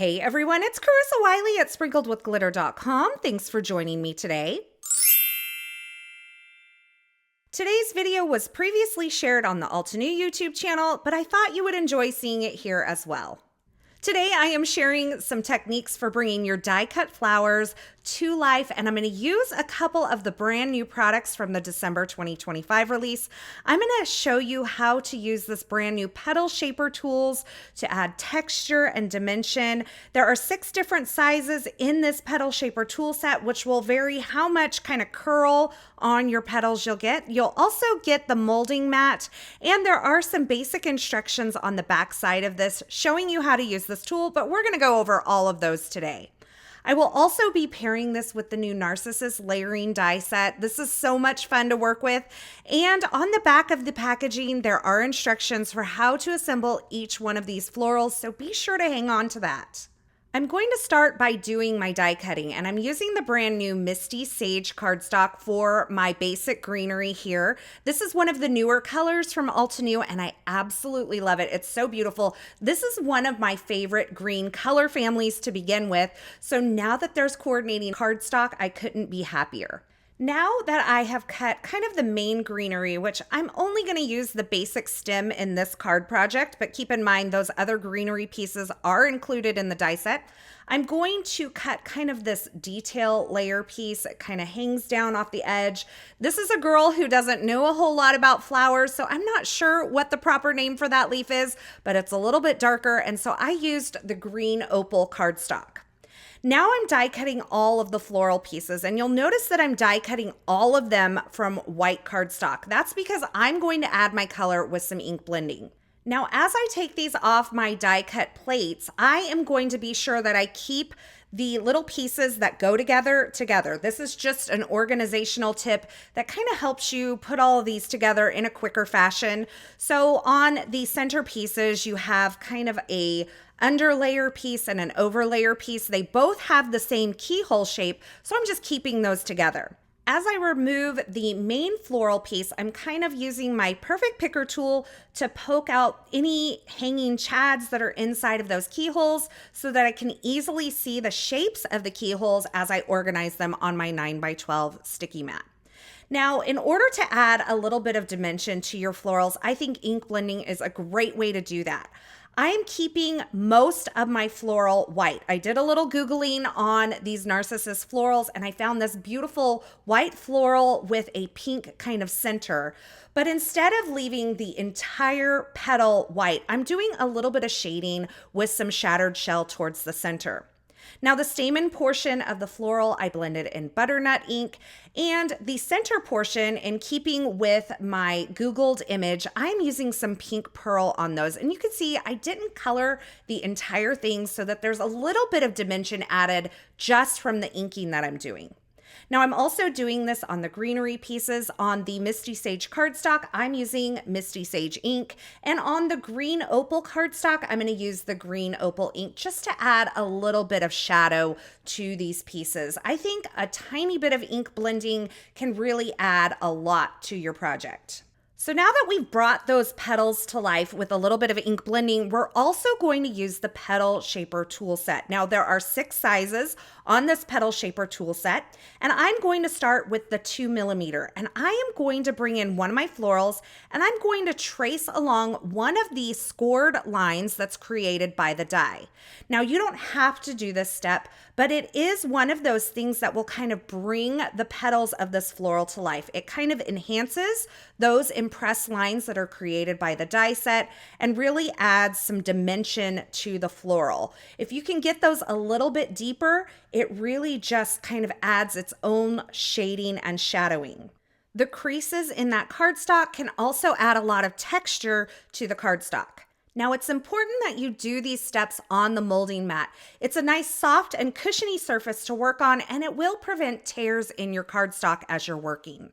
Hey everyone, it's Carissa Wiley at sprinkledwithglitter.com. Thanks for joining me today. Today's video was previously shared on the Altenew YouTube channel, but I thought you would enjoy seeing it here as well. Today I am sharing some techniques for bringing your die-cut flowers to life, and I'm going to use a couple of the brand new products from the December 2025 release. I'm going to show you how to use this brand new petal shaper tools to add texture and dimension. There are 6 different sizes in this petal shaper tool set, which will vary how much kind of curl on your petals you'll get. You'll also get the molding mat, and there are some basic instructions on the back side of this showing you how to use this tool, but we're going to go over all of those today. I will also be pairing this with the new Narcissus layering die set. This is so much fun to work with. And on the back of the packaging, there are instructions for how to assemble each one of these florals, so be sure to hang on to that. I'm going to start by doing my die cutting, and I'm using the brand new Misty Sage cardstock for my basic greenery here. This is one of the newer colors from Altenew, and I absolutely love it. It's so beautiful. This is one of my favorite green color families to begin with, so now that there's coordinating cardstock, I couldn't be happier. Now that I have cut kind of the main greenery, which I'm only going to use the basic stem in this card project, but keep in mind those other greenery pieces are included in the die set, I'm going to cut kind of this detail layer piece. It kind of hangs down off the edge. This is a girl who doesn't know a whole lot about flowers, so I'm not sure what the proper name for that leaf is, but it's a little bit darker, and so I used the green opal cardstock. Now I'm die cutting all of the floral pieces, and you'll notice that I'm die cutting all of them from white cardstock. That's because I'm going to add my color with some ink blending. Now, as I take these off my die cut plates, I am going to be sure that I keep the little pieces that go together. This is just an organizational tip that kind of helps you put all of these together in a quicker fashion. So on the center pieces, you have kind of a underlayer piece and an overlayer piece. They both have the same keyhole shape, so I'm just keeping those together. As I remove the main floral piece, I'm kind of using my perfect picker tool to poke out any hanging chads that are inside of those keyholes so that I can easily see the shapes of the keyholes as I organize them on my 9x12 sticky mat. Now, in order to add a little bit of dimension to your florals, I think ink blending is a great way to do that. I am keeping most of my floral white. I did a little Googling on these Narcissus florals, and I found this beautiful white floral with a pink kind of center. But instead of leaving the entire petal white, I'm doing a little bit of shading with some shattered shell towards the center. Now, the stamen portion of the floral I blended in butternut ink, and the center portion, in keeping with my Googled image, I'm using some pink pearl on those. And you can see I didn't color the entire thing so that there's a little bit of dimension added just from the inking that I'm doing. Now, I'm also doing this on the greenery pieces. On the Misty Sage cardstock, I'm using Misty Sage ink. And on the green opal cardstock, I'm going to use the green opal ink just to add a little bit of shadow to these pieces. I think a tiny bit of ink blending can really add a lot to your project. So now that we've brought those petals to life with a little bit of ink blending, we're also going to use the petal shaper tool set. Now there are 6 sizes on this petal shaper tool set, and I'm going to start with the 2mm, and I am going to bring in one of my florals, and I'm going to trace along one of the scored lines that's created by the die. Now you don't have to do this step, but it is one of those things that will kind of bring the petals of this floral to life. It kind of enhances those impressed lines that are created by the die set and really adds some dimension to the floral. If you can get those a little bit deeper, it really just kind of adds its own shading and shadowing. The creases in that cardstock can also add a lot of texture to the cardstock. Now, it's important that you do these steps on the molding mat. It's a nice soft and cushiony surface to work on, and it will prevent tears in your cardstock as you're working.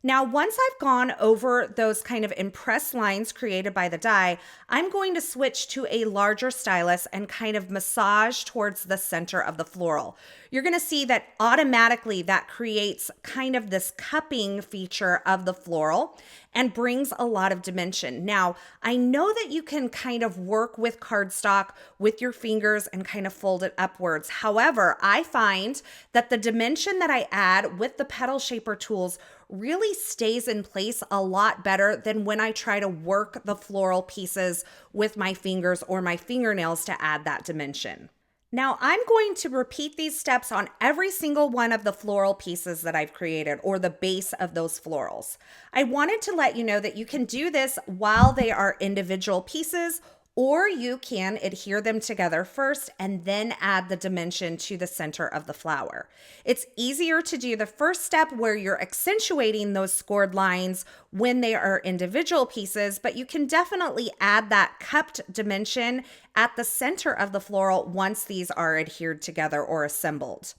Now, once I've gone over those kind of impressed lines created by the die, I'm going to switch to a larger stylus and kind of massage towards the center of the floral. You're going to see that automatically that creates kind of this cupping feature of the floral and brings a lot of dimension. Now, I know that you can kind of work with cardstock with your fingers and kind of fold it upwards. However, I find that the dimension that I add with the petal shaper tools really stays in place a lot better than when I try to work the floral pieces with my fingers or my fingernails to add that dimension. Now I'm going to repeat these steps on every single one of the floral pieces that I've created, or the base of those florals. I wanted to let you know that you can do this while they are individual pieces, or you can adhere them together first and then add the dimension to the center of the flower. It's easier to do the first step where you're accentuating those scored lines when they are individual pieces, but you can definitely add that cupped dimension at the center of the floral once these are adhered together or assembled.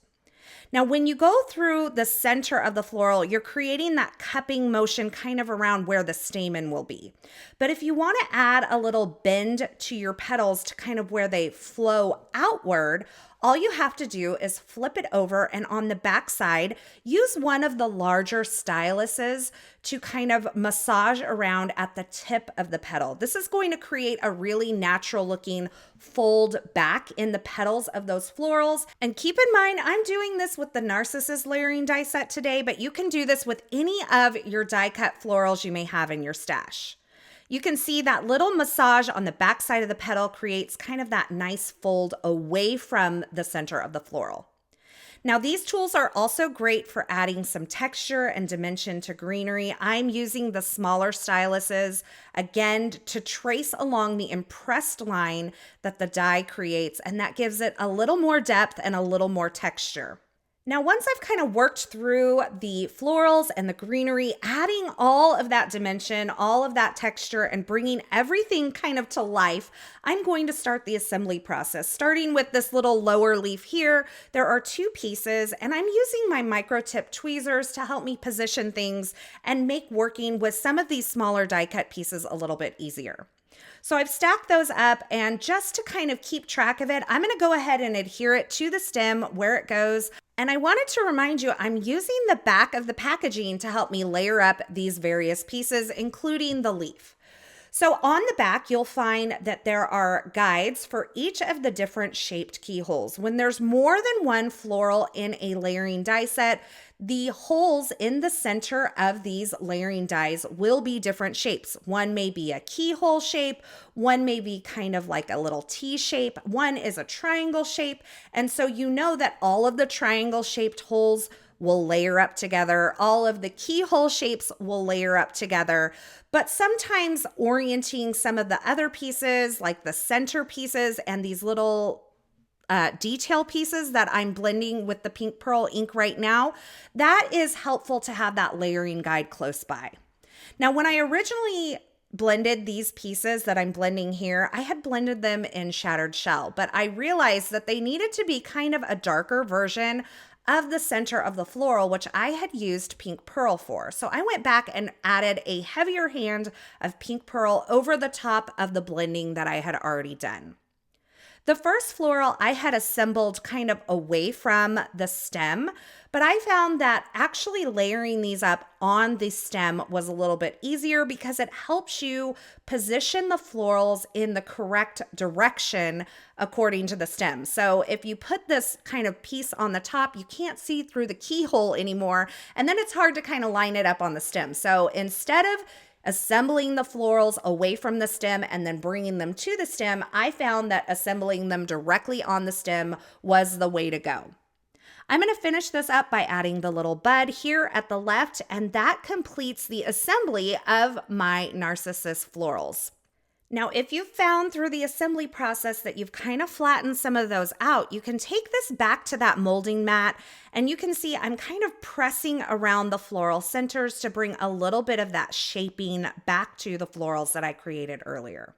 Now, when you go through the center of the floral, you're creating that cupping motion kind of around where the stamen will be. But if you want to add a little bend to your petals to kind of where they flow outward, all you have to do is flip it over, and on the back side, use one of the larger styluses to kind of massage around at the tip of the petal. This is going to create a really natural looking fold back in the petals of those florals. And keep in mind, I'm doing this with the Narcissus layering die set today, but you can do this with any of your die cut florals you may have in your stash. You can see that little massage on the back side of the petal creates kind of that nice fold away from the center of the floral. Now, these tools are also great for adding some texture and dimension to greenery. I'm using the smaller styluses, again, to trace along the impressed line that the die creates, and that gives it a little more depth and a little more texture. Now, once I've kind of worked through the florals and the greenery, adding all of that dimension, all of that texture, and bringing everything kind of to life, I'm going to start the assembly process. Starting with this little lower leaf here, there are 2 pieces, and I'm using my micro tip tweezers to help me position things and make working with some of these smaller die cut pieces a little bit easier. So I've stacked those up, and just to kind of keep track of it, I'm going to go ahead and adhere it to the stem where it goes. And I wanted to remind you, I'm using the back of the packaging to help me layer up these various pieces, including the leaf. So on the back, you'll find that there are guides for each of the different shaped keyholes. When there's more than one floral in a layering die set, the holes in the center of these layering dies will be different shapes. One may be a keyhole shape, one may be kind of like a little T shape, one is a triangle shape. And so you know that all of the triangle shaped holes will layer up together. All of the keyhole shapes will layer up together. But sometimes orienting some of the other pieces, like the center pieces and these little detail pieces that I'm blending with the pink pearl ink right now, that is helpful to have that layering guide close by. Now, when I originally blended these pieces that I'm blending here, I had blended them in Shattered Shell, but I realized that they needed to be kind of a darker version of the center of the floral, which I had used pink pearl for. So I went back and added a heavier hand of pink pearl over the top of the blending that I had already done. The first floral I had assembled kind of away from the stem, but I found that actually layering these up on the stem was a little bit easier because it helps you position the florals in the correct direction according to the stem. So if you put this kind of piece on the top, you can't see through the keyhole anymore, and then it's hard to kind of line it up on the stem. So instead of assembling the florals away from the stem and then bringing them to the stem, I found that assembling them directly on the stem was the way to go. I'm going to finish this up by adding the little bud here at the left, and that completes the assembly of my Narcissus florals. Now, if you've found through the assembly process that you've kind of flattened some of those out, you can take this back to that molding mat, and you can see I'm kind of pressing around the floral centers to bring a little bit of that shaping back to the florals that I created earlier.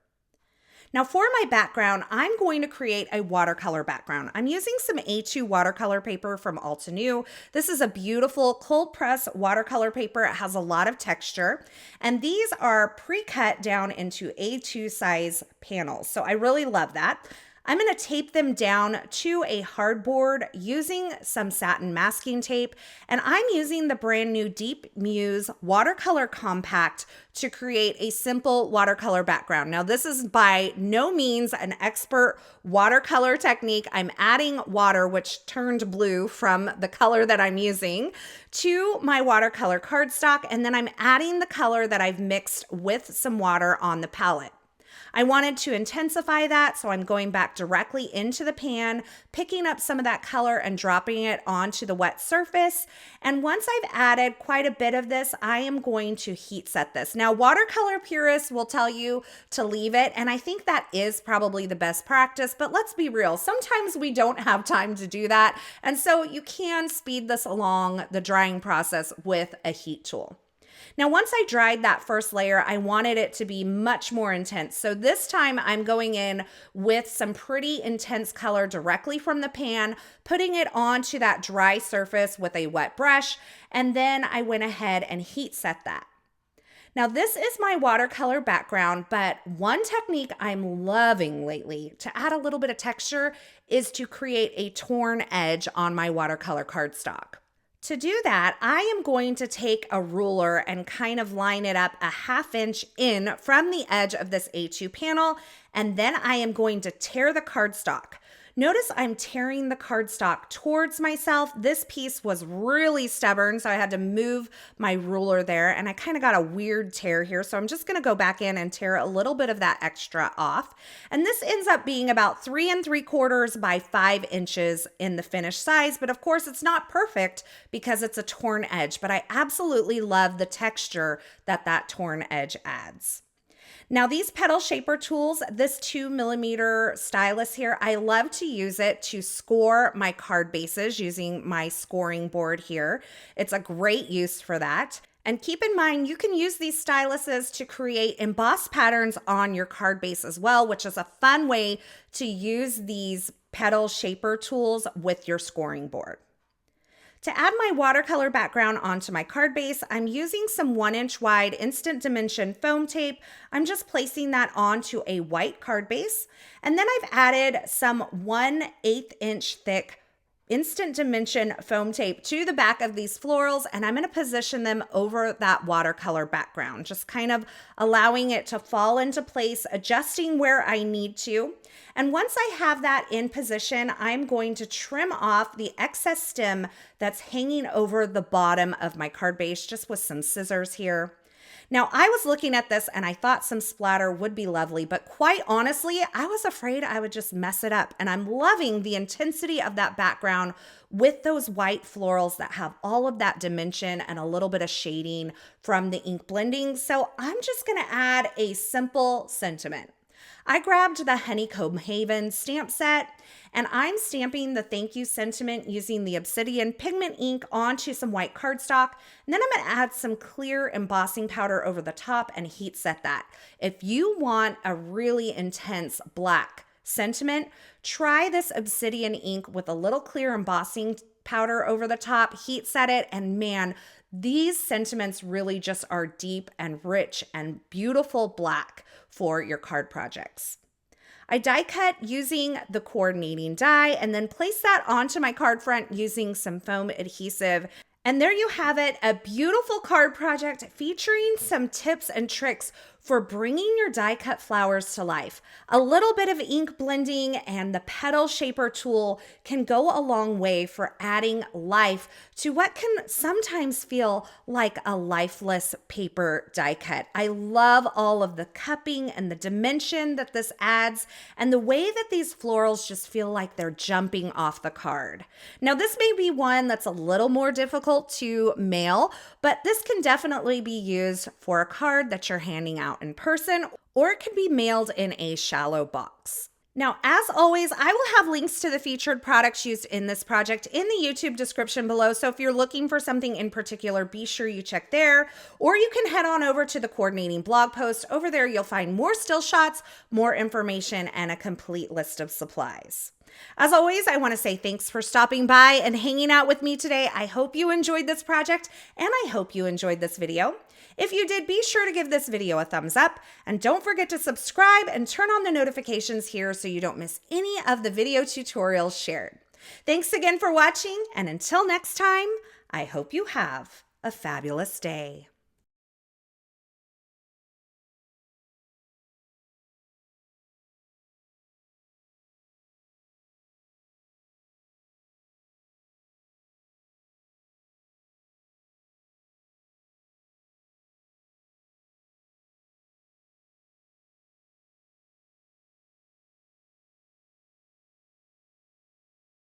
Now for my background, I'm going to create a watercolor background. I'm using some A2 watercolor paper from Altenew. This is a beautiful cold press watercolor paper. It has a lot of texture, and these are pre-cut down into A2 size panels. So I really love that. I'm going to tape them down to a hardboard using some satin masking tape, and I'm using the brand new Deep Muse Watercolor Compact to create a simple watercolor background. Now, this is by no means an expert watercolor technique. I'm adding water, which turned blue from the color that I'm using, to my watercolor cardstock, and then I'm adding the color that I've mixed with some water on the palette. I wanted to intensify that, so I'm going back directly into the pan, picking up some of that color and dropping it onto the wet surface. And once I've added quite a bit of this, I am going to heat set this. Now, watercolor purists will tell you to leave it, and I think that is probably the best practice, but let's be real. Sometimes we don't have time to do that, and so you can speed this along the drying process with a heat tool. Now, once I dried that first layer, I wanted it to be much more intense. So this time I'm going in with some pretty intense color directly from the pan, putting it onto that dry surface with a wet brush, and then I went ahead and heat set that. Now, this is my watercolor background, but one technique I'm loving lately to add a little bit of texture is to create a torn edge on my watercolor cardstock. To do that, I am going to take a ruler and kind of line it up a 1/2 inch in from the edge of this A2 panel, and then I am going to tear the cardstock. Notice I'm tearing the cardstock towards myself. This piece was really stubborn, so I had to move my ruler there, and I kind of got a weird tear here, so I'm just going to go back in and tear a little bit of that extra off. And this ends up being about 3 3/4 by 5 inches in the finished size, but of course it's not perfect because it's a torn edge, but I absolutely love the texture that that torn edge adds. Now, these Petal shaper tools, this 2mm stylus here, I love to use it to score my card bases using my scoring board here. It's a great use for that. And keep in mind, you can use these styluses to create embossed patterns on your card base as well, which is a fun way to use these Petal shaper tools with your scoring board. To add my watercolor background onto my card base, I'm using some 1 inch wide instant dimension foam tape. I'm just placing that onto a white card base. And then I've added some 1/8 inch thick instant dimension foam tape to the back of these florals, and I'm going to position them over that watercolor background, just kind of allowing it to fall into place, adjusting where I need to. And once I have that in position, I'm going to trim off the excess stem that's hanging over the bottom of my card base just with some scissors here. Now, I was looking at this and I thought some splatter would be lovely, but quite honestly, I was afraid I would just mess it up. And I'm loving the intensity of that background with those white florals that have all of that dimension and a little bit of shading from the ink blending. So I'm just gonna add a simple sentiment. I grabbed the Honeycomb Haven stamp set, and I'm stamping the thank you sentiment using the Obsidian Pigment Ink onto some white cardstock. And then I'm gonna add some clear embossing powder over the top and heat set that. If you want a really intense black sentiment, try this Obsidian ink with a little clear embossing powder over the top, heat set it, and man, these sentiments really just are deep and rich and beautiful black for your card projects. I die cut using the coordinating die and then place that onto my card front using some foam adhesive. And there you have it, a beautiful card project featuring some tips and tricks for bringing your die cut flowers to life. A little bit of ink blending and the Petal shaper tool can go a long way for adding life to what can sometimes feel like a lifeless paper die cut. I love all of the cupping and the dimension that this adds and the way that these florals just feel like they're jumping off the card. Now, this may be one that's a little more difficult to mail, but this can definitely be used for a card that you're handing out in person, or it can be mailed in a shallow box. Now, as always, I will have links to the featured products used in this project in the YouTube description below. So if you're looking for something in particular, be sure you check there, or you can head on over to the coordinating blog post. Over there, you'll find more still shots, more information, and a complete list of supplies. As always, I want to say thanks for stopping by and hanging out with me today. I hope you enjoyed this project, and I hope you enjoyed this video. If you did, be sure to give this video a thumbs up, and don't forget to subscribe and turn on the notifications here so you don't miss any of the video tutorials shared. Thanks again for watching, and until next time, I hope you have a fabulous day.